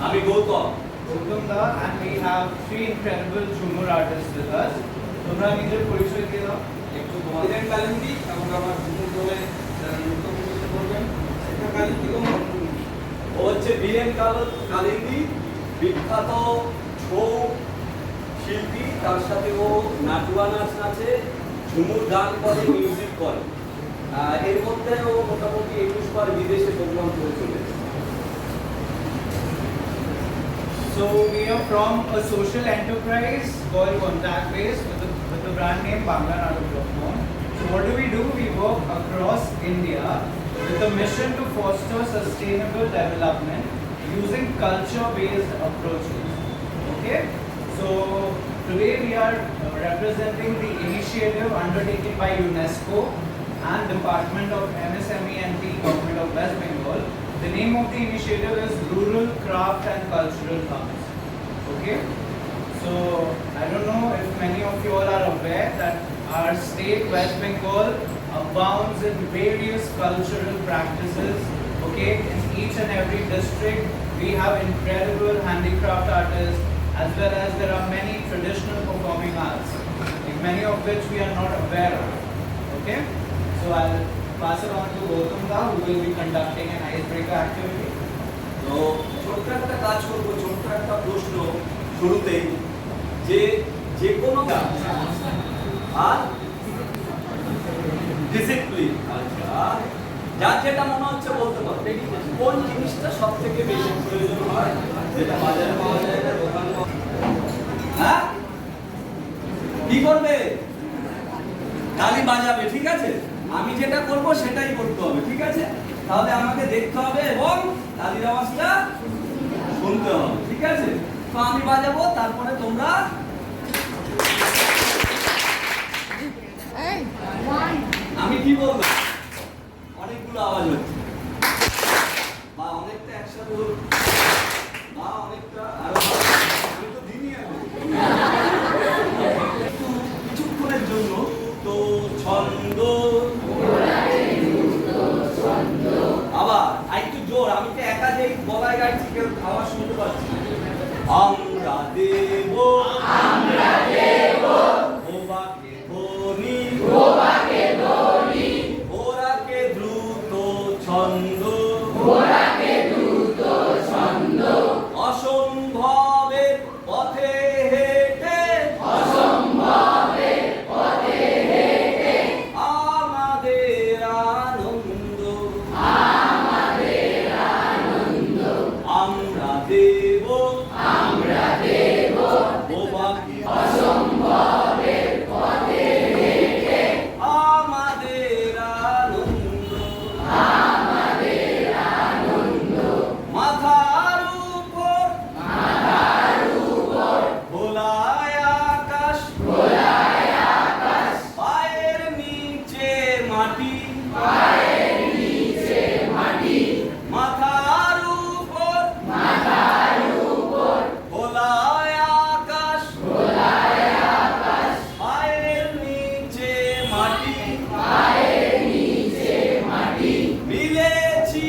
আমি Gautam. And we have three incredible Jhumur artists with us. তোমরা নিজের পরিচয় দিয়ে দাও। একটু তোমাদের কালিন্দি এবং আমার ঝুমুর দলে যারা নৃত্য পরিবেশন করবেন সেটা কালিন্দি ও হচ্ছে বীরেন কালিন্দি, বিখ্যাত ছৌ শিল্পী। তার সাথে ও নাটুয়া নাচ নাচে, ঝুমুর গান করে, মিউজিক করে। এর মধ্যে ও মোটামুটি 21 বার বিদেশে প্রোগ্রাম করে চলেছে। So we are from a social enterprise called Contact Base with the brand name Bangla, Natok. So what do? We work across India with a mission to foster sustainable development using culture-based approaches. Okay? So today we are representing the initiative undertaken by UNESCO and Department of MSME and Tea, Government of West Bengal. The name of the initiative is Rural Craft and Cultural Hubs. Okay? So I don't know if many of you all are aware that our state West Bengal abounds in various cultural practices. Okay? In each and every district we have incredible handicraft artists, as well as there are many traditional performing arts, like many of which we are not aware of. Okay? So I'll pass it on to Gautam Da, who will be conducting an icebreaker activity. তো ছোট্ট একটা কাজ করবো, ছোট্ট একটা প্রশ্ন শুরুতেই, যে কোনো আর ডিসিপ্লিন, আচ্ছা যার যেটা মনে হচ্ছে বলতে পারো, কোন জিনিসটা সব থেকে বেশি প্রয়োজন হয় যেটা বাজারে পাওয়া যায় না, দোকানে? হ্যাঁ, কি করবে? তালি বাজাবে, ঠিক আছে? আমি যেটা করব সেটাই করতে হবে, ঠিক আছে? তাহলে আমাকে দেখতে হবে এবং তালির আওয়াজটা শুনতে হবে, ঠিক আছে? তো আমি বাজাবো, তারপরে তোমরা আমি কি বলবো? অনেকগুলো আওয়াজ হচ্ছে, বা অনেকটা একসাথে হল, বা অনেকটা আরো আমি তো দিনই একটু কিছুক্ষণের জন্য। তো ছন্দ, আবার একটু জোর, আমি তো একা যে গলায় গাইছি কেউ আওয়াজ শুনতে পাচ্ছি। আমরা দেব, আমরা দেব, ওবাকে ধ্বনি, ওবাকে ধ্বনি, ওরাকে দ্রুত ছন্দ, ওরাকে দ্রুত ছন্দ, অসম্ভবের পথে হেঁটে, অসম্ভবের পথে হেঁটে আমাদের আনন্দ, আমাদের আনন্দ, আমরা দেব, আমরা দেব, ওবাকে অসম্ভবের পথে হেঁটে আমাদের আনন্দ, আমাদের আনন্দ, মাথার উপর, মাথার উপর ভোলায় আকাশ, ভোলায় আকাশ, পায়ের নিচে মাটি, পায়ের নিচে মাটি, মাথার উপর, মাথার উপর ভোলায় আকাশ, ভোলায় আকাশ, পায়ের নিচে মাটি, পায়ের নিচে মাটি, মিলেছি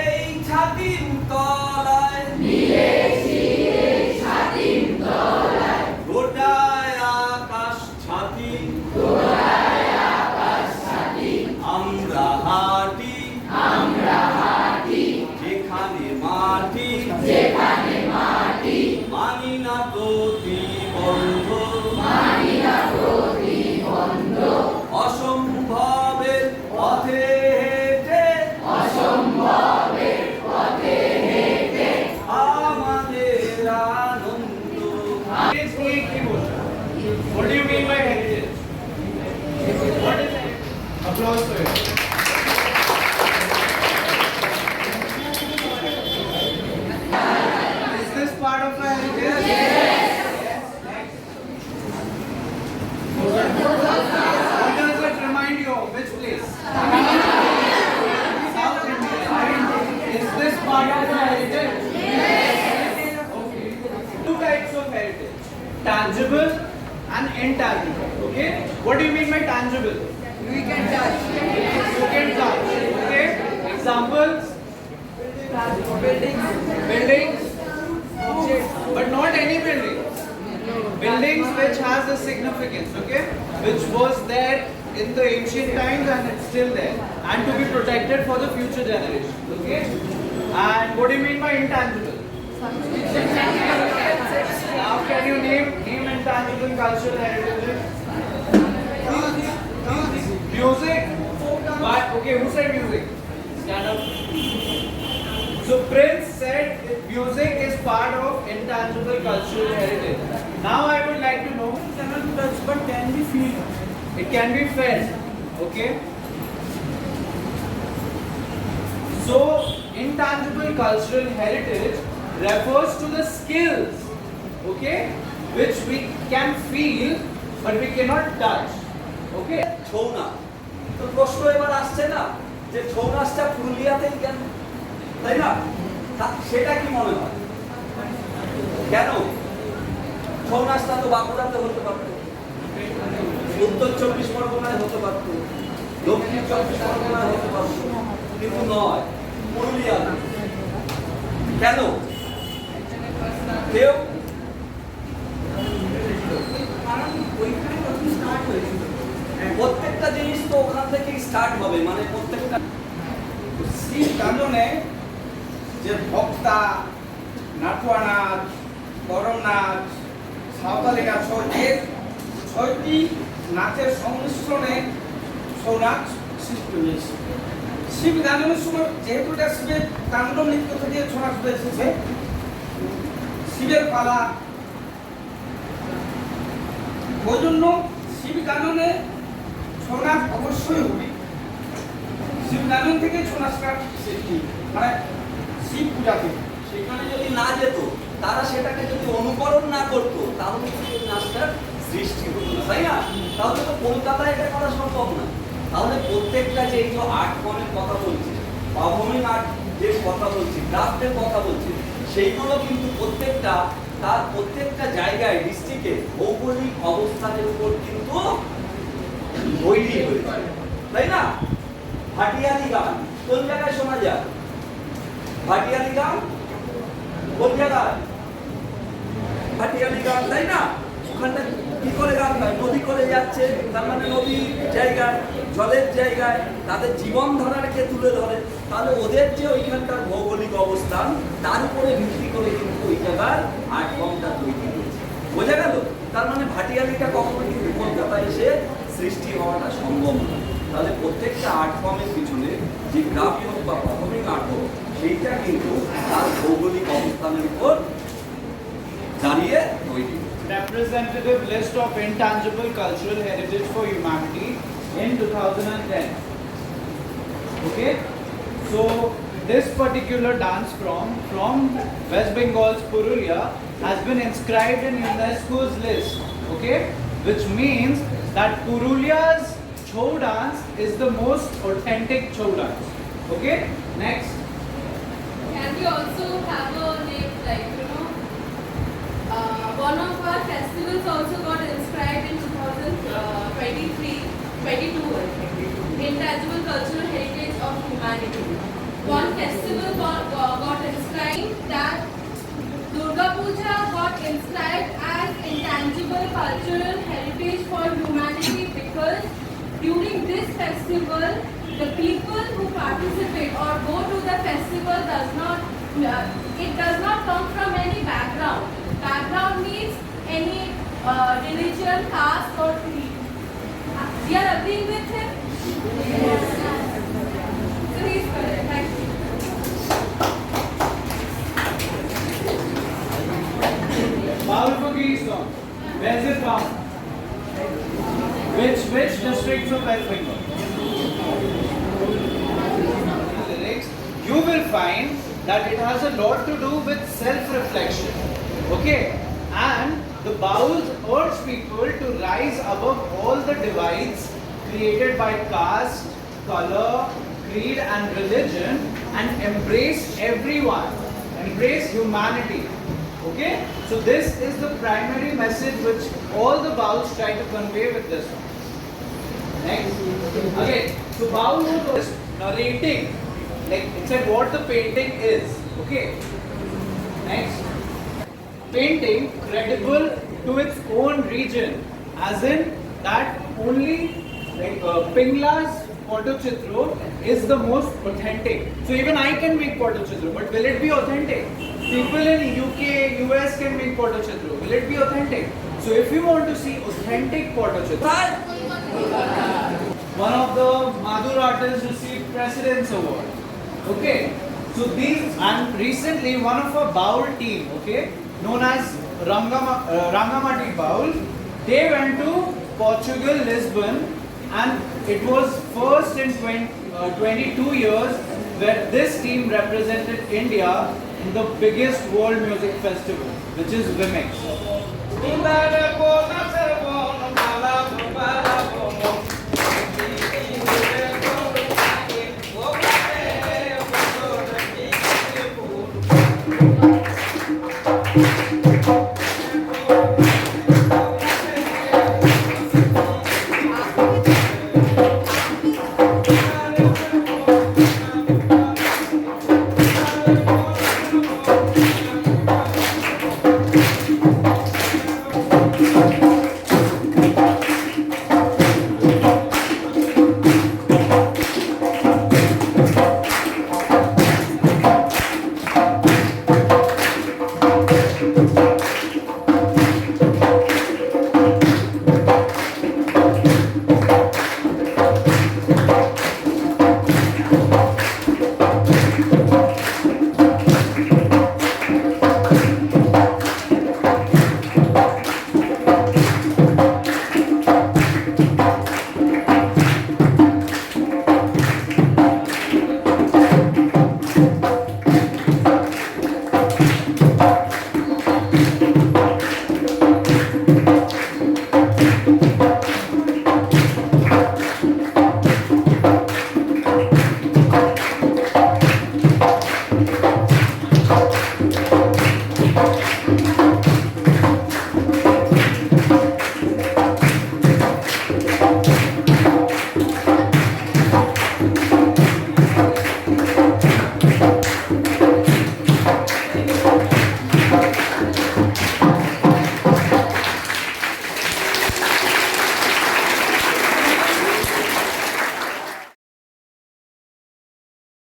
এই ছাতির তলায়, মিলেছি এই ছাতির তলায়, গোটায় আকাশ ছাতি, গোটায় আকাশ ছাতি, আমরা হাঁটি, আমরা হাঁটি, যেখানে মাটি, যেখানে মাটি, মানি না প্রতিবন্ধ, মানি না প্রতিবন্ধ, অসম্ভবের পথে হেঁটে, অসম্ভবের পথে হেঁটে আমাদের আনন্দ। What do you mean by heritage? What is it? Applause for it. Is this part of our heritage? Yes. Next. What does it remind you of? Which place? South India. Is this part of our heritage? Yes. Okay. Two types of heritage: tangible and intangible. Okay. What do you mean by tangible? We can touch. You can touch. Okay. Examples? Buildings. in the ancient times and it's still there, and to be protected for the future generations. Okay? And what do you mean by intangible? How can you name intangible cultural heritages? Music. Why? Okay, who said music? Stand up. So Prince said music is part of intangible cultural heritage. Now I would like to know. Cannot touch but can be feel. It can be felt. Okay. So intangible cultural heritage refers to the skills, okay, which we can feel but we cannot touch. Okay. Chhau নাচ তো প্রশ্ন এবার আসছে না যে ছৌ নাচটা পুরুলিয়াতেই কেন, তাই না? সেটা কি মনে হয় কেন ছৌ নাচটা তো বাঁকুড়াতে হতে পারতো, উত্তর 24 পরগনায় হতে পারতো, দক্ষিণ 24 পরগনায় হতে পারতো, কিন্তু নয় পুরুলিয়াতে। কেন? কেউ প্রত্যেকটা জিনিস তো ওখান থেকেই স্টার্ট হবে, মানে প্রত্যেকটা শিব কাননে যে ভক্তা, নাটুয়া নাচ, করম নাচ, সাঁওতালি নাচ এর 6টি নাচের সংমিশ্রণে ছৌ নাচ সৃষ্টি হয়েছে। শিব গানের সময় যেহেতু এটা শিবের তাণ্ডব নৃত্য থেকে ছৌ নাচ এসেছে, শিবের পালা, ওই জন্য শিব গাননে ছৌ নাচ অবশ্যই হবে। শিব গানন থেকে ছৌ নাচটা সৃষ্টি, মানে শিব পূজা থেকে। সেখানে যদি না যেত, তারা সেটাকে যদি অনুকরণ না করতো, তাহলে এই নাচটার সৃষ্টি হতো না, তাই না? তাহলে তো কলকাতায় এটা করা সম্ভব না। তাহলে প্রত্যেকটা যে এই যে আর্ট ফর্মের কথা বলছি, পারফর্মিং আর্ট যে কথা বলছি, ক্রাফটের কথা বলছি, সেইগুলো কিন্তু প্রত্যেকটা তার প্রত্যেকটা জায়গায় ডিস্ট্রিক্টে ভৌগোলিক অবস্থানের উপর কিন্তু তৈরি হয়েছে, তাই না? ভাটিয়ালি গান কোন জায়গায় শোনা যায়? ভাটিয়ালি গান কোন জায়গায়? ভাটিয়ালি গান, তাই না? ওখানটা কি করে গান গায়? নদী করে যাচ্ছে, তার মানে নদীর জায়গায়, জলের জায়গায় তাদের জীবনধারাকে তুলে ধরে। তাহলে ওদের যে ওইখানকার ভৌগোলিক অবস্থান, তার উপরে ভিত্তি করে কিন্তু ওই জায়গার আর্ট ফর্মটা তৈরি হয়েছে। বোঝা গেল? তার মানে ভাটিয়ালিটা কখনো কিন্তু কলকাতায় এসে সৃষ্টি হওয়াটা সম্ভব না। তাহলে প্রত্যেকটা আর্ট ফর্মের পিছনে যে ক্রাফট হোক বা পারফর্মিং আর্ট হোক, সেইটা কিন্তু তার ভৌগোলিক অবস্থানের উপর দাঁড়িয়ে তৈরি। Representative list of intangible cultural heritage for humanity in 2010. Okay, so this particular dance from West Bengal's Purulia has been inscribed in UNESCO's list. Okay, which means that Purulia's Chhau dance is the most authentic Chhau dance. Okay, next. Can we also have a name like, one of our festivals also got inscribed in 2022, Intangible Cultural Heritage of Humanity. One festival got inscribed, that Durga Puja got inscribed as Intangible Cultural Heritage for Humanity because during this festival, the people who participate or go to the festival it does not come from any background. Background means any religion, caste or creed. We are agreeing with him? Yes. So he is correct. Thank you. Baul Boogie song. Where is it found? Which districts of West Bengal? Lyrics, you will find that it has a lot to do with self-reflection. Okay, and the Bauls urge people to rise above all the divides created by caste, color, creed and religion and embrace everyone, embrace humanity. Okay, so this is the primary message which all the Bauls try to convey with this one. Next, again, so Baul was narrating, like it said what the painting is. Okay, next. Painting credible to its own region, as in that only like Pingla's Pottochitru is the most authentic. So even I can make Pottochitru, but will it be authentic? People in UK, US can make Pottochitru. Will it be authentic? So if you want to see authentic Pottochitru, one of the Madhur artists received President's Award. Okay. So these, and recently one of a Baul team, okay, known as Rangamati Baul, they went to Portugal, Lisbon, and it was first in 22 years where this team represented India in the biggest world music festival, which is Vimix.